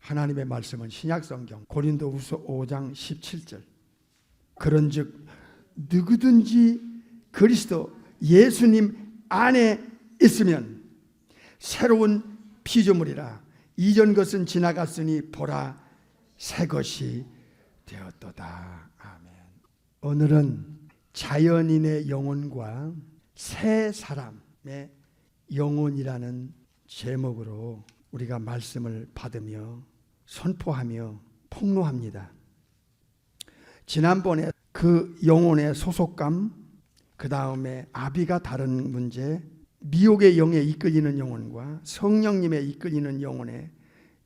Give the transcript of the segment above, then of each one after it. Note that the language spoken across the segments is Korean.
하나님의 말씀은 신약성경 고린도후서 5장 17절 그런즉 누구든지 그리스도 예수님 안에 있으면 새로운 피조물이라 이전 것은 지나갔으니 보라 새 것이 되었도다. 아멘. 오늘은 자연인의 영혼과 새 사람의 영혼이라는 제목으로 우리가 말씀을 받으며 선포하며 폭로합니다. 지난번에 그 영혼의 소속감, 그 다음에 아비가 다른 문제, 미혹의 영에 이끌리는 영혼과 성령님에 이끌리는 영혼의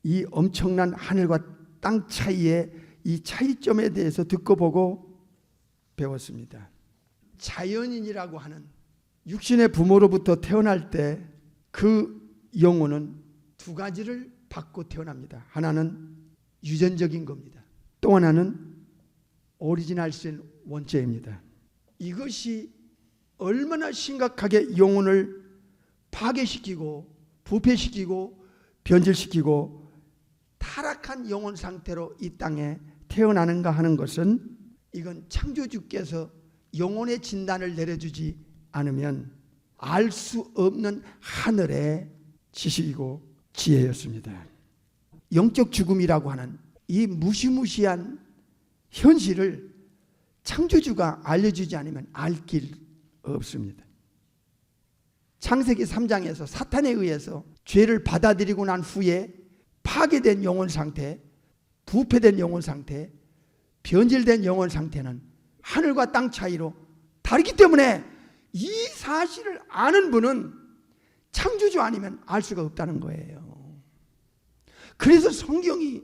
이 엄청난 하늘과 땅 차이의 이 차이점에 대해서 듣고 보고 배웠습니다. 자연인이라고 하는 육신의 부모로부터 태어날 때 그 영혼은 두 가지를 받고 태어납니다. 하나는 유전적인 겁니다. 또 하나는 오리지널신 원죄입니다. 이것이 얼마나 심각하게 영혼을 파괴시키고 부패시키고 변질시키고 타락한 영혼 상태로 이 땅에 태어나는가 하는 것은 이건 창조주께서 영혼의 진단을 내려주지 않으면 알 수 없는 하늘의 지식이고 지혜였습니다. 영적 죽음이라고 하는 이 무시무시한 현실을 창조주가 알려주지 않으면 알 길 없습니다. 창세기 3장에서 사탄에 의해서 죄를 받아들이고 난 후에 파괴된 영혼 상태, 부패된 영혼 상태, 변질된 영혼 상태는 하늘과 땅 차이로 다르기 때문에 이 사실을 아는 분은 창조주 아니면 알 수가 없다는 거예요. 그래서 성경이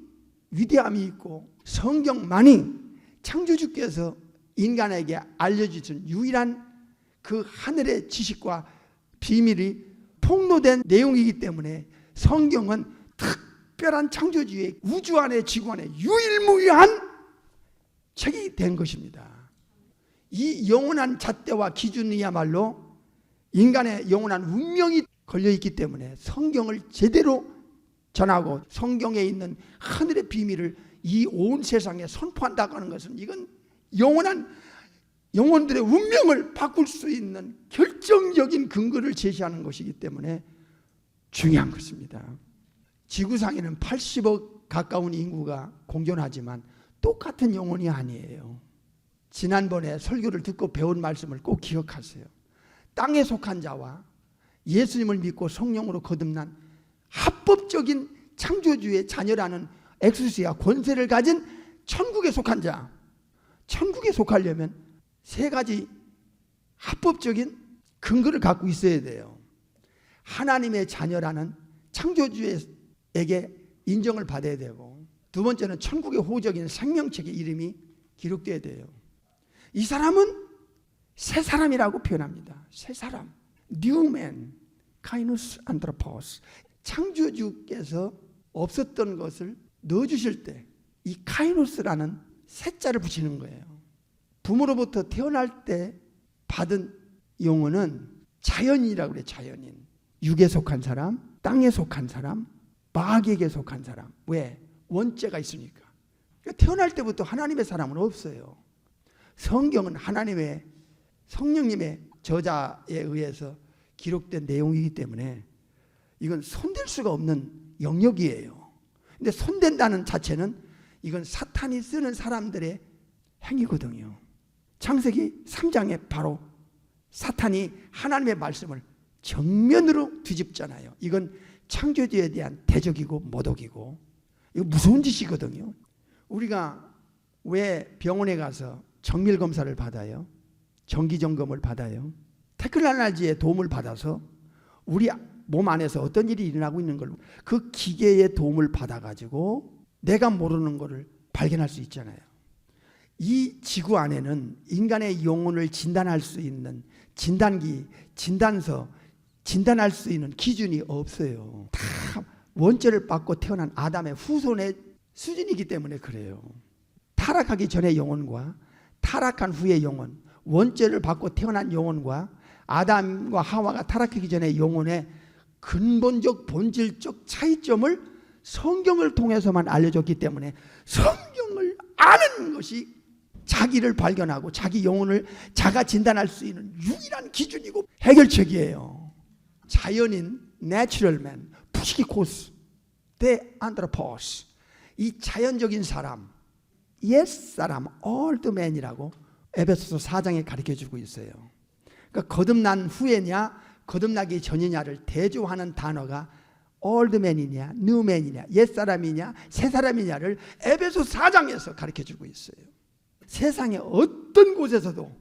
위대함이 있고 성경만이 창조주께서 인간에게 알려주신 유일한 그 하늘의 지식과 비밀이 폭로된 내용이기 때문에 성경은 특별한 창조주의 우주 안에 지구 안에 유일무이한 책이 된 것입니다. 이 영원한 잣대와 기준이야말로 인간의 영원한 운명이 걸려있기 때문에 성경을 제대로 전하고 성경에 있는 하늘의 비밀을 이 온 세상에 선포한다고 하는 것은 이건 영원한 영혼들의 운명을 바꿀 수 있는 결정적인 근거를 제시하는 것이기 때문에 중요한 것입니다. 지구상에는 80억 가까운 인구가 공존하지만 똑같은 영혼이 아니에요. 지난번에 설교를 듣고 배운 말씀을 꼭 기억하세요. 땅에 속한 자와 예수님을 믿고 성령으로 거듭난 합법적인 창조주의 자녀라는 엑스시아 권세를 가진 천국에 속한 자, 천국에 속하려면 세 가지 합법적인 근거를 갖고 있어야 돼요. 하나님의 자녀라는 창조주에게 인정을 받아야 되고, 두 번째는 천국의 호적인 생명책의 이름이 기록돼야 돼요. 이 사람은 새 사람이라고 표현합니다. 새 사람, new man, kainos anthropos. 창조주께서 없었던 것을 넣어주실 때 이 카이노스라는 새자를 붙이는 거예요. 부모로부터 태어날 때 받은 용어는 자연인이라고 그래요. 자연인. 육에 속한 사람, 땅에 속한 사람, 마귀에게 속한 사람. 왜? 원죄가 있으니까. 그러니까 태어날 때부터 하나님의 사람은 없어요. 성경은 하나님의 성령님의 저자에 의해서 기록된 내용이기 때문에 이건 손댈 수가 없는 영역이에요. 근데 손댄다는 자체는 이건 사탄이 쓰는 사람들의 행위거든요. 창세기 3장에 바로 사탄이 하나님의 말씀을 정면으로 뒤집잖아요. 이건 창조주에 대한 대적이고 모독이고 이거 무서운 짓이거든요. 우리가 왜 병원에 가서 정밀 검사를 받아요? 정기 점검을 받아요? 테크놀로지의 도움을 받아서 우리 몸 안에서 어떤 일이 일어나고 있는 걸 그 기계의 도움을 받아가지고 내가 모르는 것을 발견할 수 있잖아요. 이 지구 안에는 인간의 영혼을 진단할 수 있는 진단기, 진단서, 진단할 수 있는 기준이 없어요. 다 원죄를 받고 태어난 아담의 후손의 수준이기 때문에 그래요. 타락하기 전의 영혼과 타락한 후의 영혼, 원죄를 받고 태어난 영혼과 아담과 하와가 타락하기 전의 영혼의 근본적 본질적 차이점을 성경을 통해서만 알려줬기 때문에 성경을 아는 것이 자기를 발견하고 자기 영혼을 자가 진단할 수 있는 유일한 기준이고 해결책이에요. 자연인 내추럴 맨, 푸시키코스, 데 안드로포스, 이 자연적인 사람, 옛 사람, 올드 맨이라고 에베소서 4장에 가르쳐주고 있어요. 그러니까 거듭난 후에냐 거듭나기 전이냐를 대조하는 단어가 올드맨이냐 뉴맨이냐 옛사람이냐 새사람이냐를 에베소 4장에서 가르쳐주고 있어요. 세상의 어떤 곳에서도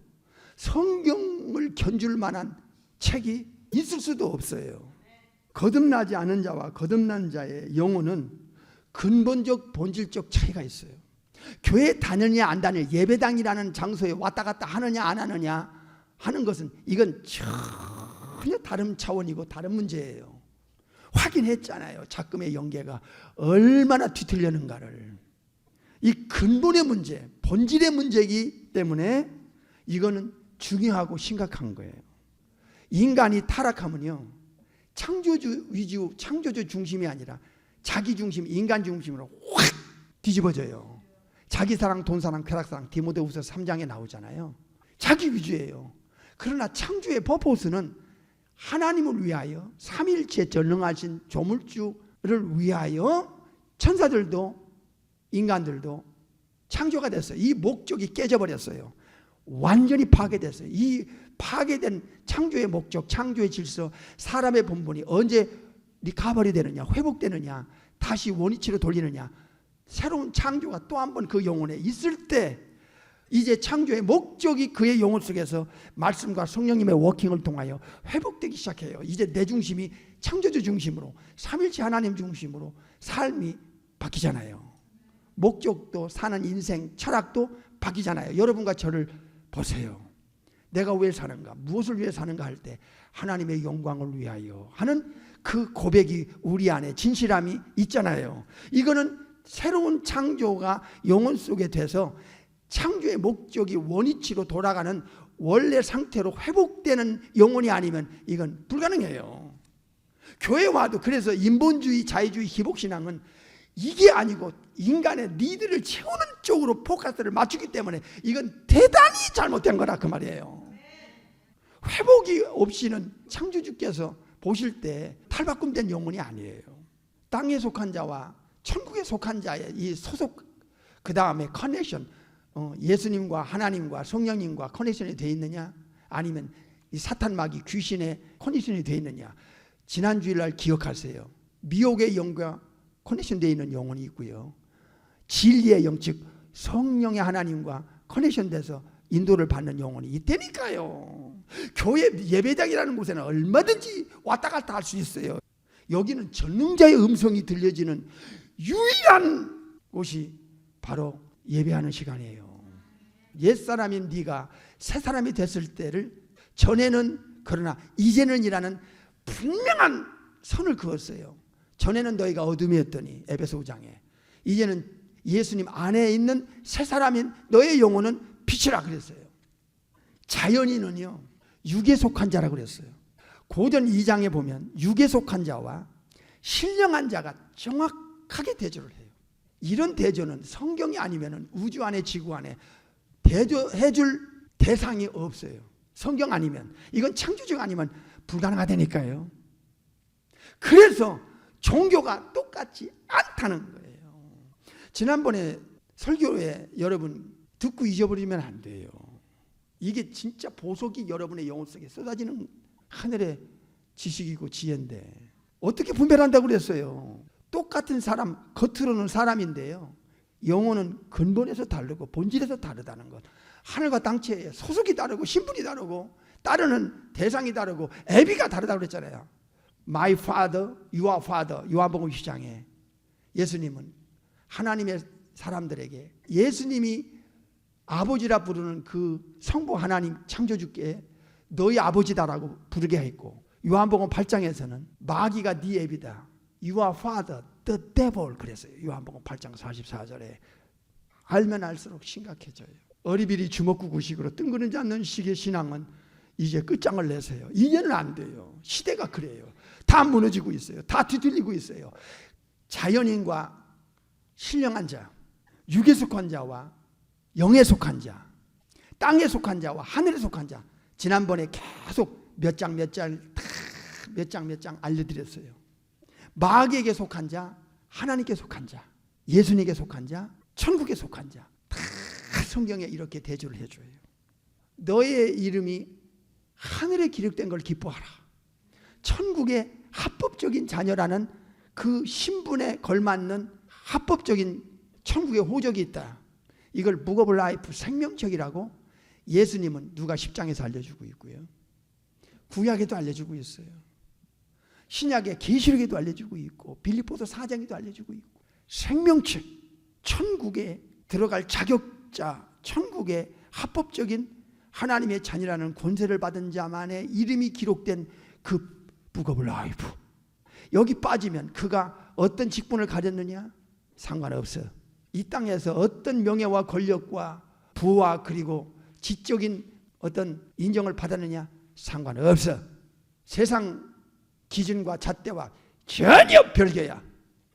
성경을 견줄 만한 책이 있을 수도 없어요. 거듭나지 않은 자와 거듭난 자의 영혼은 근본적 본질적 차이가 있어요. 교회 다니느냐 안 다니느냐, 예배당이라는 장소에 왔다 갔다 하느냐 안 하느냐 하는 것은 이건 전혀 다른 차원이고 다른 문제예요. 확인했잖아요. 작금의 연계가 얼마나 뒤틀렸는가를. 이 근본의 문제, 본질의 문제이기 때문에 이거는 중요하고 심각한 거예요. 인간이 타락하면요, 창조주 위주, 창조주 중심이 아니라 자기 중심, 인간 중심으로 확 뒤집어져요. 자기 사랑, 돈 사랑, 쾌락 사랑, 디모데후서 3장에 나오잖아요. 자기 위주예요. 그러나 창조의 퍼포스는 하나님을 위하여, 삼위일체 전능하신 조물주를 위하여 천사들도 인간들도 창조가 됐어요. 이 목적이 깨져버렸어요. 완전히 파괴됐어요. 이 파괴된 창조의 목적, 창조의 질서, 사람의 본분이 언제 리커버리 되느냐, 회복되느냐, 다시 원위치로 돌리느냐, 새로운 창조가 또 한 번 그 영혼에 있을 때 이제 창조의 목적이 그의 영혼 속에서 말씀과 성령님의 워킹을 통하여 회복되기 시작해요. 이제 내 중심이 창조주 중심으로, 삼일체 하나님 중심으로 삶이 바뀌잖아요. 목적도, 사는 인생 철학도 바뀌잖아요. 여러분과 저를 보세요. 내가 왜 사는가, 무엇을 위해 사는가 할 때 하나님의 영광을 위하여 하는 그 고백이 우리 안에 진실함이 있잖아요. 이거는 새로운 창조가 영혼 속에 돼서 창조의 목적이 원위치로 돌아가는 원래 상태로 회복되는 영혼이 아니면 이건 불가능해요. 교회 와도 그래서 인본주의, 자유주의, 기복신앙은 이게 아니고 인간의 니드를 채우는 쪽으로 포커스를 맞추기 때문에 이건 대단히 잘못된 거라 그 말이에요. 회복이 없이는 창조주께서 보실 때 탈바꿈된 영혼이 아니에요. 땅에 속한 자와 천국에 속한 자의 이 소속, 그 다음에 커넥션, 예수님과 하나님과 성령님과 커넥션이 되어 있느냐, 아니면 이 사탄 마귀 귀신의 커넥션이 되어 있느냐. 지난 주일날 기억하세요. 미혹의 영과 커넥션 되어 있는 영혼이 있고요, 진리의 영, 즉 성령의 하나님과 커넥션 돼서 인도를 받는 영혼이 있다니까요. 교회 예배당이라는 곳에는 얼마든지 왔다 갔다 할 수 있어요. 여기는 전능자의 음성이 들려지는 유일한 곳이 바로 예배하는 시간이에요. 옛사람인 네가 새사람이 됐을 때를 전에는, 그러나 이제는 이라는 분명한 선을 그었어요. 전에는 너희가 어둠이었더니, 에베소 5장에, 이제는 예수님 안에 있는 새사람인 너의 영혼은 빛이라 그랬어요. 자연인은요, 육에 속한 자라고 그랬어요. 고전 2장에 보면 육에 속한 자와 신령한 자가 정확하게 대조를 해요. 이런 대조는 성경이 아니면 우주 안에 지구 안에 대조해줄 대상이 없어요. 성경 아니면, 이건 창조주가 아니면 불가능하다니까요. 그래서 종교가 똑같지 않다는 거예요. 지난번에 설교에 여러분 듣고 잊어버리면 안 돼요. 이게 진짜 보석이 여러분의 영혼 속에 쏟아지는 하늘의 지식이고 지혜인데 어떻게 분별한다고 그랬어요? 똑같은 사람, 겉으로는 사람인데요, 영혼은 근본에서 다르고 본질에서 다르다는 것. 하늘과 땅체에 소속이 다르고 신분이 다르고 따르는 대상이 다르고 애비가 다르다고 그랬잖아요. My father, your father. 요한복음 10장에 예수님은 하나님의 사람들에게 예수님이 아버지라 부르는 그 성부 하나님 창조주께 너희 아버지다라고 부르게 했고, 요한복음 8장에서는 마귀가 네 애비다, your father, the devil 그랬어요. 요한복음 8장 44절에. 알면 알수록 심각해져요. 어리비리 주먹구구식으로 뜬구르지 않는 식의 신앙은 이제 끝장을 내세요. 이제는 안 돼요. 시대가 그래요. 다 무너지고 있어요. 다 뒤틀리고 있어요. 자연인과 신령한 자, 육에 속한 자와 영에 속한 자, 땅에 속한 자와 하늘에 속한 자. 지난번에 계속 몇 장 알려드렸어요. 마귀에게 속한 자, 하나님께 속한 자, 예수님께 속한 자, 천국에 속한 자. 다 성경에 이렇게 대조를 해줘요. 너의 이름이 하늘에 기록된 걸 기뻐하라. 천국의 합법적인 자녀라는 그 신분에 걸맞는 합법적인 천국의 호적이 있다. 이걸 북 오브 라이프 생명책이라고 예수님은 누가 10장에서 알려주고 있고요. 구약에도 알려주고 있어요. 신약의 계시록에도 알려주고 있고 빌립보서 4장에도 알려주고 있고 생명책, 천국에 들어갈 자격자, 천국의 합법적인 하나님의 자녀라는 권세를 받은 자만의 이름이 기록된 그 북 오브 라이프. 여기 빠지면 그가 어떤 직분을 가졌느냐? 상관없어. 이 땅에서 어떤 명예와 권력과 부와 그리고 지적인 어떤 인정을 받았느냐? 상관없어. 세상 기준과 잣대와 전혀 별개야.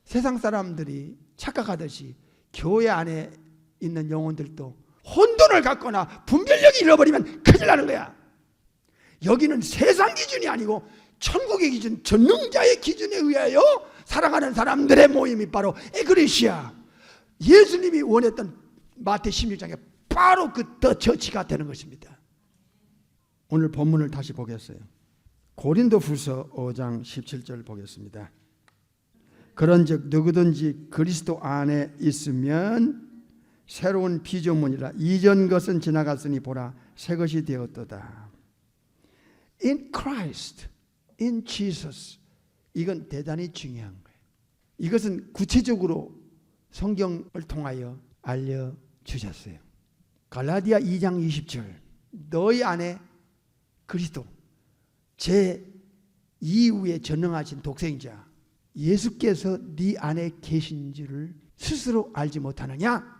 세상 사람들이 착각하듯이 교회 안에 있는 영혼들도 혼돈을 갖거나 분별력이 잃어버리면 큰일 나는 거야. 여기는 세상 기준이 아니고 천국의 기준, 전능자의 기준에 의하여 살아가는 사람들의 모임이 바로 에그레시아. 예수님이 원했던 마태 16장에 바로 그 더 처치가 되는 것입니다. 오늘 본문을 다시 보겠어요. 고린도후서 5장 17절 보겠습니다. 그런즉 누구든지 그리스도 안에 있으면 새로운 피조물이라. 이전 것은 지나갔으니 보라 새 것이 되었도다. In Christ, in Jesus. 이건 대단히 중요한 거예요. 이것은 구체적으로 성경을 통하여 알려주셨어요. 갈라디아 2장 20절. 너희 안에 그리스도 제2위에 전능하신 독생자 예수께서 네 안에 계신 줄을 스스로 알지 못하느냐?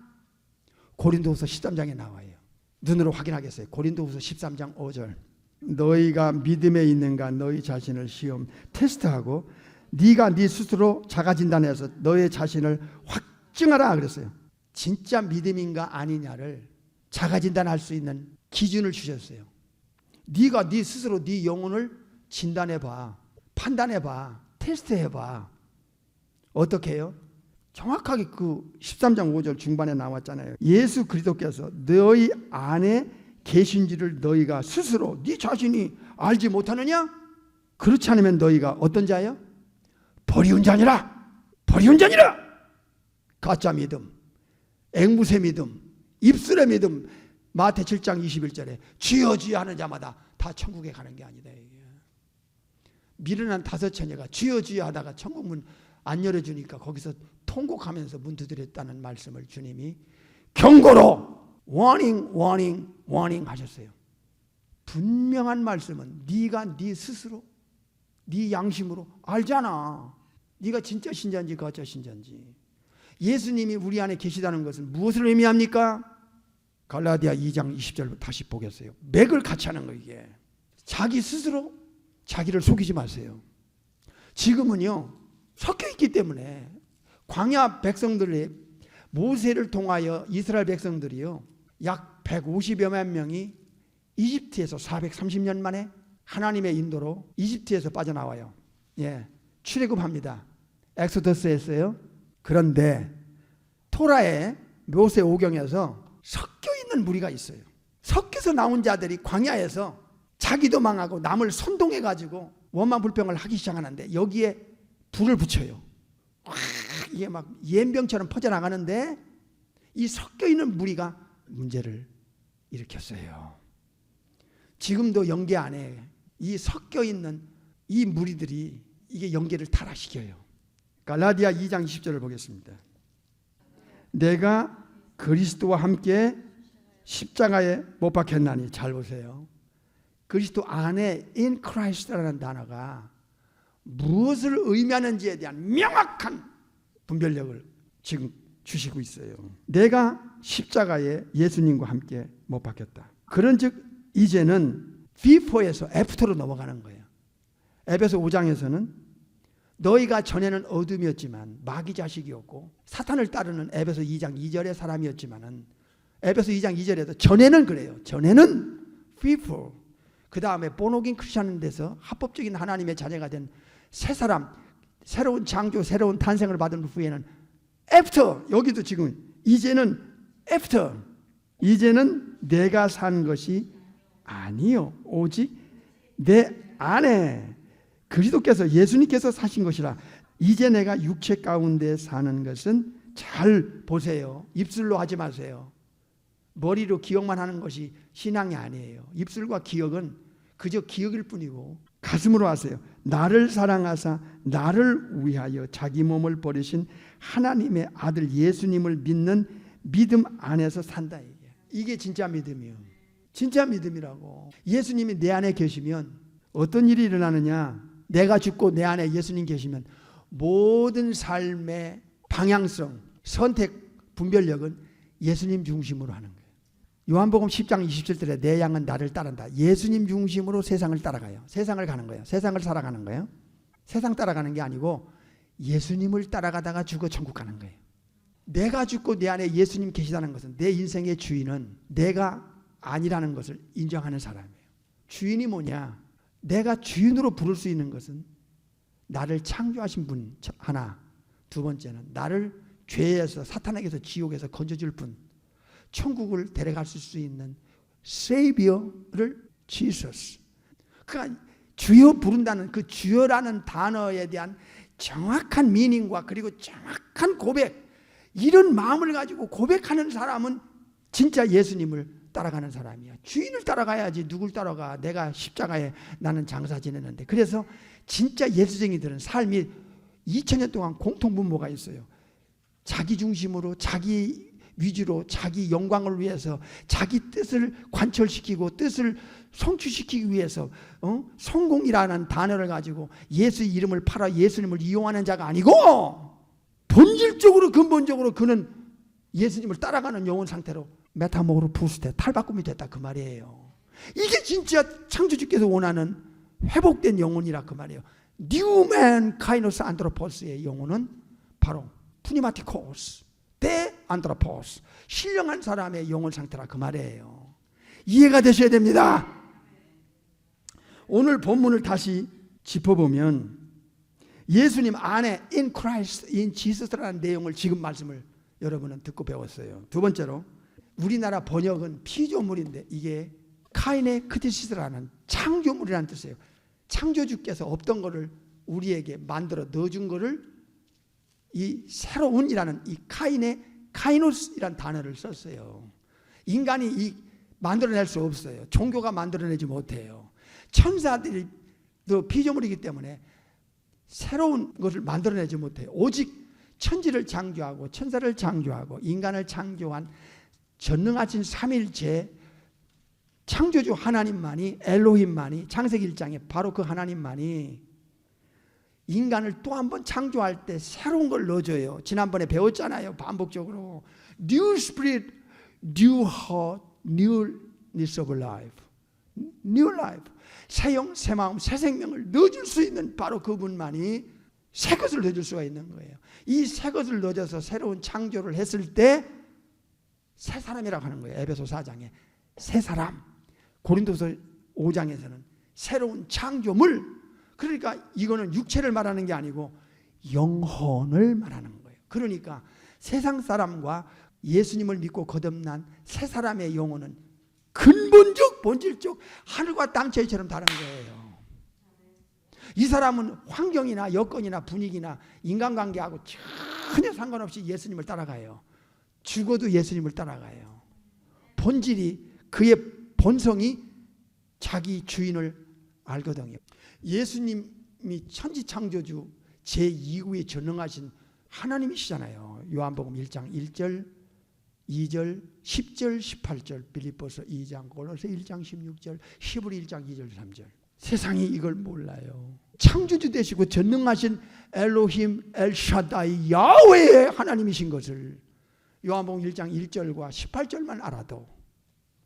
고린도후서 13장에 나와요. 눈으로 확인하겠어요. 고린도후서 13장 5절. 너희가 믿음에 있는가 너희 자신을 시험 테스트하고 네가 네 스스로 자가 진단해서 너의 자신을 확증하라 그랬어요. 진짜 믿음인가 아니냐를 자가 진단할 수 있는 기준을 주셨어요. 네가 네 스스로 네 영혼을 진단해봐, 판단해봐, 테스트해봐. 어떻게 해요? 정확하게 그 13장 5절 중반에 나왔잖아요. 예수 그리스도께서 너희 안에 계신지를 너희가 스스로 네 자신이 알지 못하느냐? 그렇지 않으면 너희가 어떤 자예요? 버리운 자니라. 버리운 자니라. 가짜 믿음, 앵무새 믿음, 입술의 믿음. 마태 7장 21절에 주여 주여 하는 자마다 다 천국에 가는 게 아니다. 미련한 5처녀가 주여 주여 하다가 천국 문 안 열어주니까 거기서 통곡하면서 문 두드렸다는 말씀을 주님이 경고로 warning 하셨어요. 분명한 말씀은 네가 네 스스로 네 양심으로 알잖아. 네가 진짜 신자인지 가짜 신자인지. 예수님이 우리 안에 계시다는 것은 무엇을 의미합니까? 갈라디아 2장 20절 다시 보겠어요. 맥을 같이 하는 거예요. 이게 자기 스스로 자기를 속이지 마세요. 지금은요 섞여 있기 때문에 광야 백성들의 모세를 통하여 이스라엘 백성들이요 약 150여만 명이 이집트에서 430년 만에 하나님의 인도로 이집트에서 빠져나와요. 예, 출애굽합니다. 엑소더스에서요. 그런데 토라의 모세 오경에서 섞여 있는 무리가 있어요. 섞여서 나온 자들이 광야에서 자기도 망하고 남을 선동해 가지고 원망 불평을 하기 시작하는데 여기에 불을 붙여요. 이게 막 연병처럼 퍼져나가는데 이 섞여 있는 무리가 문제를 일으켰어요. 지금도 영계 안에 이 섞여 있는 이 무리들이 이게 영계를 타락시켜요. 갈라디아 2장 20절을 보겠습니다. 내가 그리스도와 함께 십자가에 못 박혔나니. 잘 보세요. 그리스도 안에 in Christ라는 단어가 무엇을 의미하는지에 대한 명확한 분별력을 지금 주시고 있어요. 내가 십자가에 예수님과 함께 못 박혔다. 그런즉 이제는 before에서 after로 넘어가는 거예요. 에베소 5장에서는 너희가 전에는 어둠이었지만 마귀 자식이었고 사탄을 따르는 에베소 2장 2절의 사람이었지만은 에베소 2장 2절에도 전에는 그래요. 전에는 people. 그 다음에 본어긴 크리스찬인 데서 합법적인 하나님의 자녀가 된 새 사람, 새로운 창조, 새로운 탄생을 받은 후에는 after. 여기도 지금 이제는 after. 이제는 내가 산 것이 아니요 오직 내 안에 그리스도께서 예수님께서 사신 것이라. 이제 내가 육체 가운데 사는 것은 잘 보세요. 입술로 하지 마세요. 머리로 기억만 하는 것이 신앙이 아니에요. 입술과 기억은 그저 기억일 뿐이고 가슴으로 하세요. 나를 사랑하사 나를 위하여 자기 몸을 버리신 하나님의 아들 예수님을 믿는 믿음 안에서 산다. 이게 진짜 믿음이에요. 진짜 믿음이라고. 예수님이 내 안에 계시면 어떤 일이 일어나느냐. 내가 죽고 내 안에 예수님 계시면 모든 삶의 방향성, 선택, 분별력은 예수님 중심으로 하는 거예요. 요한복음 10장 27절에 내 양은 나를 따른다. 예수님 중심으로 세상을 따라가요. 세상을 가는 거예요. 세상을 살아가는 거예요. 세상 따라가는 게 아니고 예수님을 따라가다가 죽어 천국 가는 거예요. 내가 죽고 내 안에 예수님 계시다는 것은 내 인생의 주인은 내가 아니라는 것을 인정하는 사람이에요. 주인이 뭐냐? 내가 주인으로 부를 수 있는 것은 나를 창조하신 분 하나, 두 번째는 나를 죄에서 사탄에게서 지옥에서 건져줄 분, 천국을 데려갈 수 있는 Savior를 Jesus. 그러니까 주여 부른다는 그 주여라는 단어에 대한 정확한 미닝과 그리고 정확한 고백, 이런 마음을 가지고 고백하는 사람은 진짜 예수님을 따라가는 사람이야. 주인을 따라가야지 누굴 따라가. 내가 십자가에 나는 장사 지내는데. 그래서 진짜 예수쟁이들은 삶이 2000년 동안 공통분모가 있어요. 자기 중심으로, 자기 위주로, 자기 영광을 위해서, 자기 뜻을 관철시키고 뜻을 성취시키기 위해서 성공이라는 단어를 가지고 예수의 이름을 팔아 예수님을 이용하는 자가 아니고 본질적으로 근본적으로 그는 예수님을 따라가는 영혼 상태로 메타모르푸스테 탈바꿈이 됐다 그 말이에요. 이게 진짜 창조주께서 원하는 회복된 영혼이라 그 말이에요. 뉴맨 카이노스 안드로포스의 영혼은 바로 푸니마티코스 데 안드로포스, 신령한 사람의 영혼 상태라 그 말이에요. 이해가 되셔야 됩니다. 오늘 본문을 다시 짚어보면 예수님 안에 in Christ, in Jesus라는 내용을 지금 말씀을 여러분은 듣고 배웠어요. 두 번째로 우리나라 번역은 피조물인데 이게 카이네 크티시스라는 창조물이라는 뜻이에요. 창조주께서 없던 것을 우리에게 만들어 넣어준 것을 이 새로운이라는 이 카이노스이라는 단어를 썼어요. 인간이 이 만들어낼 수 없어요. 종교가 만들어내지 못해요. 천사들이 또 피조물이기 때문에 새로운 것을 만들어내지 못해요. 오직 천지를 창조하고 천사를 창조하고 인간을 창조한 전능하신 삼일체 창조주 하나님만이, 엘로힘만이, 창세기 1장에 바로 그 하나님만이 인간을 또 한 번 창조할 때 새로운 걸 넣어줘요. 지난번에 배웠잖아요. 반복적으로 New Spirit, New Heart, Newness of Life, New Life, 새 영, 새 마음, 새 생명을 넣어줄 수 있는 바로 그분만이 새 것을 넣어줄 수가 있는 거예요. 이 새 것을 넣어줘서 새로운 창조를 했을 때 새 사람이라고 하는 거예요. 에베소 4장에 새 사람, 고린도서 5장에서는 새로운 창조물. 그러니까 이거는 육체를 말하는 게 아니고 영혼을 말하는 거예요. 그러니까 세상 사람과 예수님을 믿고 거듭난 새 사람의 영혼은 근본적, 본질적 하늘과 땅 차이처럼 다른 거예요. 이 사람은 환경이나 여건이나 분위기나 인간관계하고 전혀 상관없이 예수님을 따라가요. 죽어도 예수님을 따라가요. 본질이, 그의 본성이 자기 주인을 알거든요. 예수님이 천지창조주 제2구에 전능하신 하나님이시잖아요. 요한복음 1장 1절, 2절, 10절, 18절, 빌립보서 2장, 골로새 1장 16절, 히브리 1장 2절, 3절. 세상이 이걸 몰라요. 창조주 되시고 전능하신 엘로힘, 엘샤다이, 야훼의 하나님이신 것을 요한복음 1장 1절과 18절만 알아도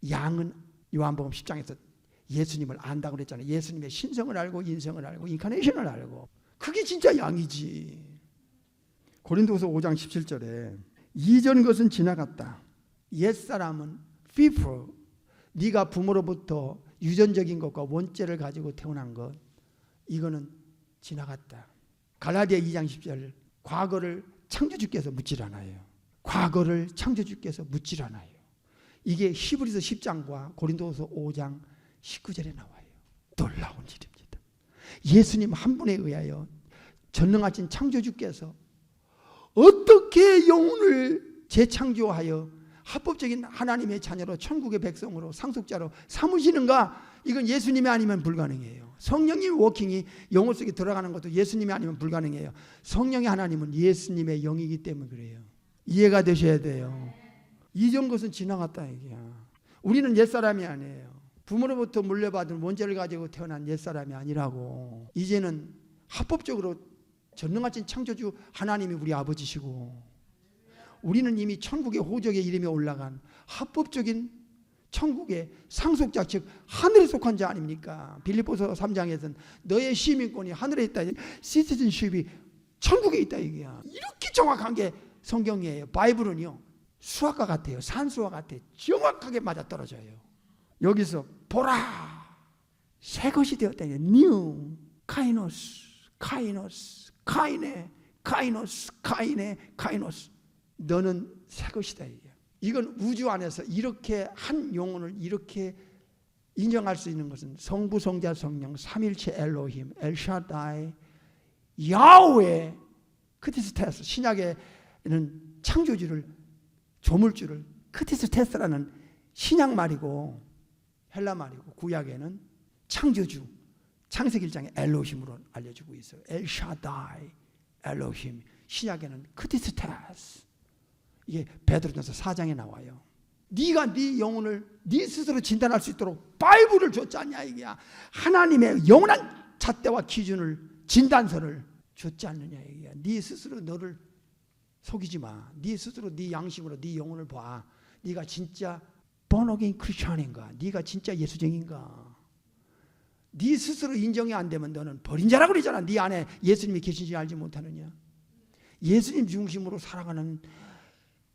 양은 요한복음 10장에서 예수님을 안다고 그랬잖아요. 예수님의 신성을 알고 인성을 알고 인카네이션을 알고 그게 진짜 양이지. 고린도후서 5장 17절에 이전 것은 지나갔다. 옛사람은 people, 네가 부모로부터 유전적인 것과 원죄를 가지고 태어난 것, 이거는 지나갔다. 갈라디아 2장 10절, 과거를 창조주께서 묻질 않아요. 과거를 창조주께서 묻질 않아요. 이게 히브리서 10장과 고린도서 5장 19절에 나와요. 놀라운 일입니다. 예수님 한 분에 의하여 전능하신 창조주께서 어떻게 영혼을 재창조하여 합법적인 하나님의 자녀로 천국의 백성으로 상속자로 삼으시는가? 이건 예수님이 아니면 불가능해요. 성령의 워킹이 영혼 속에 들어가는 것도 예수님이 아니면 불가능해요. 성령의 하나님은 예수님의 영이기 때문에 그래요. 이해가 되셔야 돼요. 이전 것은 지나갔다 얘기야. 우리는 옛사람이 아니에요. 부모로부터 물려받은 원죄를 가지고 태어난 옛사람이 아니라고. 이제는 합법적으로 전능하신 창조주 하나님이 우리 아버지시고, 우리는 이미 천국의 호적의 이름이 올라간 합법적인 천국의 상속자, 즉 하늘에 속한 자 아닙니까? 빌립보서 3장에서는 너의 시민권이 하늘에 있다. 시티즌십이 천국에 있다 얘기야. 이렇게 정확한 게 성경이에요. 바이블은요, 수학과 같아요. 산수와 같아요. 정확하게 맞아떨어져요. 여기서 보라, 새 것이 되었다. new, 카이노스, 카이노스, 카이네, 카이노스, 카이네, 카이노스. 너는 새 것이다. 이건 우주 안에서 이렇게 한 영혼을 이렇게 인정할 수 있는 것은 성부, 성자, 성령, 삼일체 엘로힘, 엘샤다이, 야훼, 크티스테스. 신약에는 창조주를, 조물주를 크티스테스라는 신약 말이고 헬라 말이고, 구약에는 창조주, 창세기 1장에 엘로힘으로 알려주고 있어요. 엘샤다이, 엘로힘. 신약에는 크티스테스. 이게 베드로전서 4장에 나와요. 네가 네 영혼을 네 스스로 진단할 수 있도록 바이블을 줬지 않냐 이게야. 하나님의 영원한 잣대와 기준을, 진단서를 줬지 않느냐 이게야. 네 스스로 너를 속이지 마. 네 스스로 네 양심으로 네 영혼을 봐. 네가 진짜 born again 크리스천인가? 네가 진짜 예수쟁인가? 네 스스로 인정이 안 되면 너는 버린 자라고 그러잖아. 네 안에 예수님이 계신지 알지 못하느냐. 예수님 중심으로 살아가는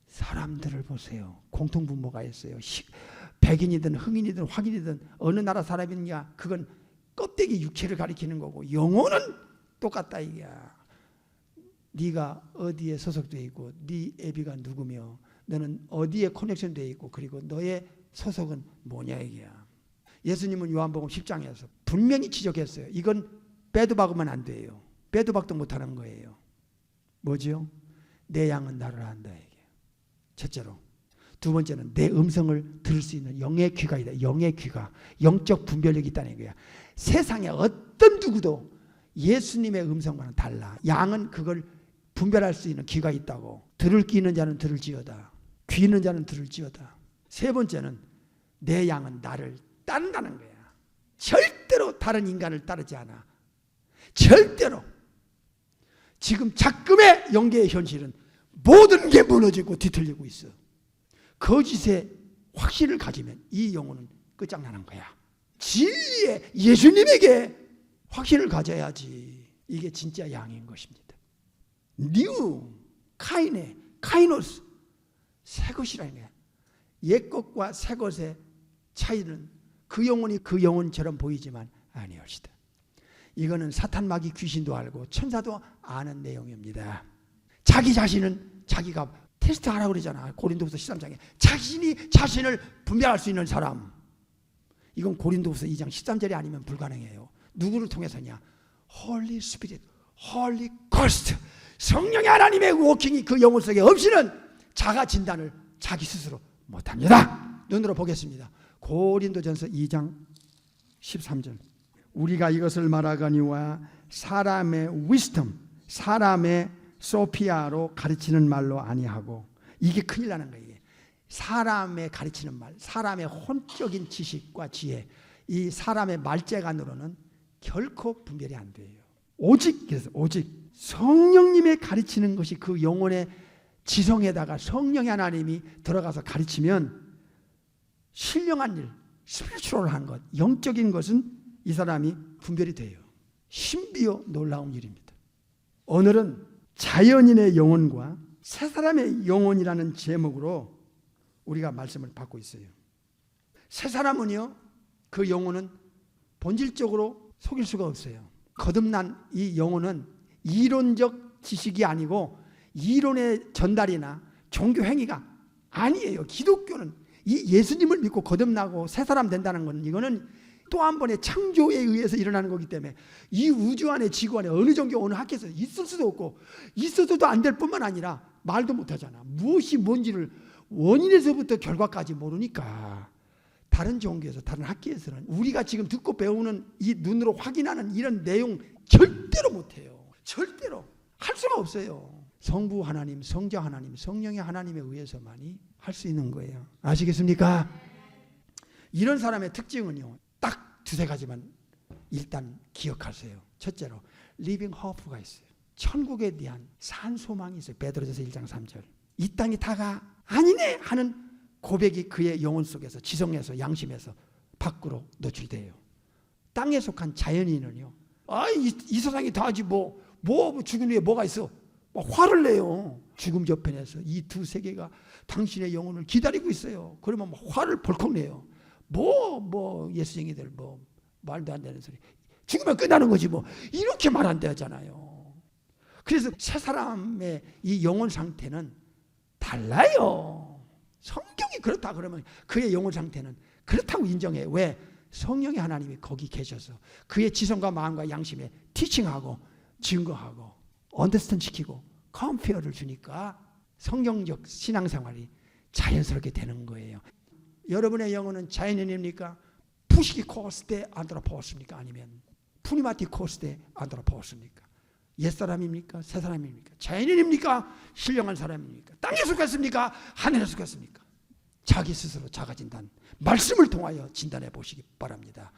사람들을 보세요. 공통분모가 있어요. 백인이든 흑인이든 화인이든 어느 나라 사람이냐, 그건 껍데기 육체를 가리키는 거고 영혼은 똑같다 이게야. 네가 어디에 소속되어 있고 네 애비가 누구며 너는 어디에 커넥션되어 있고 그리고 너의 소속은 뭐냐 이게야. 예수님은 요한복음 10장에서 분명히 지적했어요. 이건 빼도 박으면 안 돼요. 빼도 박도 못하는 거예요. 뭐지요? 내 양은 나를 안다 이게. 첫째로. 두 번째는 내 음성을 들을 수 있는 영의 귀가 있다. 영의 귀가, 영적 분별력이 있다는 거야. 세상에 어떤 누구도 예수님의 음성과는 달라. 양은 그걸 분별할 수 있는 귀가 있다고. 들을 귀 있는 자는 들을지어다. 귀 있는 자는 들을지어다. 세 번째는 내 양은 나를 따른다는 거야. 절대로 다른 인간을 따르지 않아. 절대로. 지금 작금의 영계의 현실은 모든 게 무너지고 뒤틀리고 있어. 거짓의 확신을 가지면 이 영혼은 끝장나는 거야. 진리의 예수님에게 확신을 가져야지. 이게 진짜 양인 것입니다. 뉴, 카이네, 카이노스, 새 것이라는 거야. 옛 것과 새 것의 차이는 그 영혼이 그 영혼처럼 보이지만 아니옵시다. 이거는 사탄, 마귀, 귀신도 알고 천사도 아는 내용입니다. 자기 자신은 자기가 테스트하라고 그러잖아. 고린도후서 13장에 자신이 자신을 분별할 수 있는 사람. 이건 고린도후서 2장 13절이 아니면 불가능해요. 누구를 통해서냐? Holy Spirit, Holy Ghost. 성령의 하나님의 워킹이 그 영혼 속에 없이는 자가 진단을 자기 스스로 못합니다. 눈으로 보겠습니다. 고린도전서 2장 13절. 우리가 이것을 말하거니와 사람의 wisdom, 사람의 소피아로 가르치는 말로 아니하고. 이게 큰일 나는 거예요. 사람의 가르치는 말, 사람의 혼적인 지식과 지혜, 이 사람의 말재간으로는 결코 분별이 안 돼요. 오직, 그래서 오직 성령님의 가르치는 것이 그 영혼의 지성에다가 성령의 하나님이 들어가서 가르치면 신령한 일, 스피리추얼한 것, 영적인 것은 이 사람이 분별이 돼요. 신비요 놀라운 일입니다. 오늘은 자연인의 영혼과 새 사람의 영혼이라는 제목으로 우리가 말씀을 받고 있어요. 새 사람은요, 그 영혼은 본질적으로 속일 수가 없어요. 거듭난 이 영혼은 이론적 지식이 아니고 이론의 전달이나 종교 행위가 아니에요. 기독교는 이 예수님을 믿고 거듭나고 새 사람 된다는 건 이거는 또 한 번의 창조에 의해서 일어나는 거기 때문에 이 우주 안에 지구 안에 어느 종교 어느 학교에서 있을 수도 없고 있어서도 안 될 뿐만 아니라 말도 못하잖아. 무엇이 뭔지를 원인에서부터 결과까지 모르니까 다른 종교에서 다른 학교에서는 우리가 지금 듣고 배우는 이 눈으로 확인하는 이런 내용 절대로 못해요. 절대로 할 수가 없어요. 성부 하나님, 성자 하나님, 성령의 하나님에 의해서만이 할 수 있는 거예요. 아시겠습니까? 이런 사람의 특징은요, 딱 두세 가지만 일단 기억하세요. 첫째로 리빙 호프가 있어요. 천국에 대한 산 소망이 있어요. 베드로전서 1장 3절. 이 땅이 다가 아니네 하는 고백이 그의 영혼 속에서 지성에서 양심에서 밖으로 노출돼요. 땅에 속한 자연인은요, 이 세상이 다지 뭐 죽은 후에 뭐가 있어? 화를 내요. 죽음 저편에서 이 두 세계가 당신의 영혼을 기다리고 있어요. 그러면 화를 벌컥 내요. 예수쟁이들 말도 안 되는 소리. 죽으면 끝나는 거지 이렇게 말 안 되잖아요. 그래서 새 사람의 이 영혼 상태는 달라요. 성경이 그렇다 그러면 그의 영혼 상태는 그렇다고 인정해. 왜? 성령의 하나님이 거기 계셔서 그의 지성과 마음과 양심에 티칭하고 증거하고 언더스탠드 시키고 컴페어를 주니까 성경적 신앙생활이 자연스럽게 되는 거예요. 여러분의 영혼은 자연인입니까? 푸시키 코스테 안드로포스입니까? 아니면 푸니마티 코스테 안드로포스입니까? 옛사람입니까? 새사람입니까? 자연인입니까? 신령한 사람입니까? 땅에 속했습니까? 하늘에 속했습니까? 자기 스스로 자가진단, 말씀을 통하여 진단해 보시기 바랍니다.